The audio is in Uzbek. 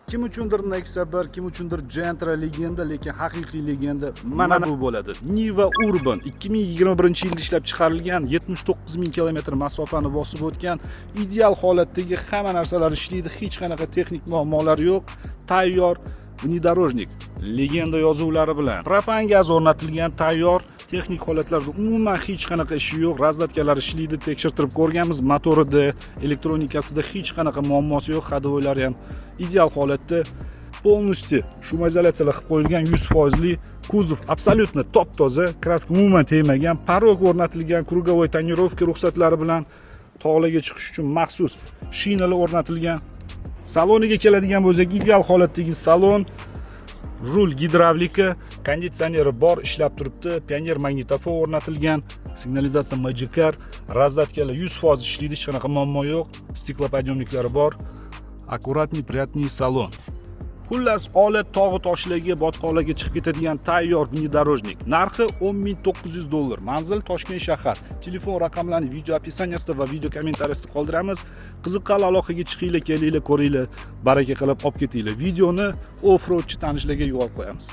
Kim uchundir Nexia 1, kim uchundir Gentra legenda, lekin haqiqiy legenda mana bu bo'ladi. Niva Urban 2021-yilda ishlab chiqarilgan, 79 000 km masofani bosib o'tgan, ideal holatdagi hamma narsalar ishlaydi, hech qanaqa texnik muammolar yo'q. Tayyor внедорожник, legenda yozuvlari bilan. Propan gaz o'rnatilgan, tayyor. Texnik holatlarda umuman hech qanaqa ishi yo'q. Razdatkalar ishlaydi, tekshirtirib ko'rganmiz. Motorida, elektronikasida hech qanaqa muammosi yo'q. Hadovoylari ham ideal holatda. Полностью shumoizolyatsiyalar qilib qo'yilgan, 100%li kuzov absolyutno top toza, kraska umuman tegmagan, porog o'rnatilgan, krugovoy tonirovka ruxsatlari bilan tog'larga chiqish uchun maxsus shinalar o'rnatilgan. Saloniga keladigan bo'lsak, ideal holatdagi salon, rul gidravlika, konditsioneri bor, ishlab turibdi, pioner magnitofon o'rnatilgan, signalizatsiya Magicar, razdatkalar 100% ishlaydi, hech qanaqa muammo yo'q, stiklopodъемниклari bor, аккуратный, приятный salon. Xullas, olat tog'i toshlarga, botqoqlarga chiqib ketadigan tayyor внедорожник. Narxi $10,900. Manzil Toshkent shahar. Telefon raqamlarini video описаниесida va video kommentariyasida qoldiramiz. Qiziqqan aloqaga chiqinglar, kelinglar, ko'ringlar, baraka qilib olib ketinglar. Videoni off-roadchi tanishlarga yuborib qo'yamiz.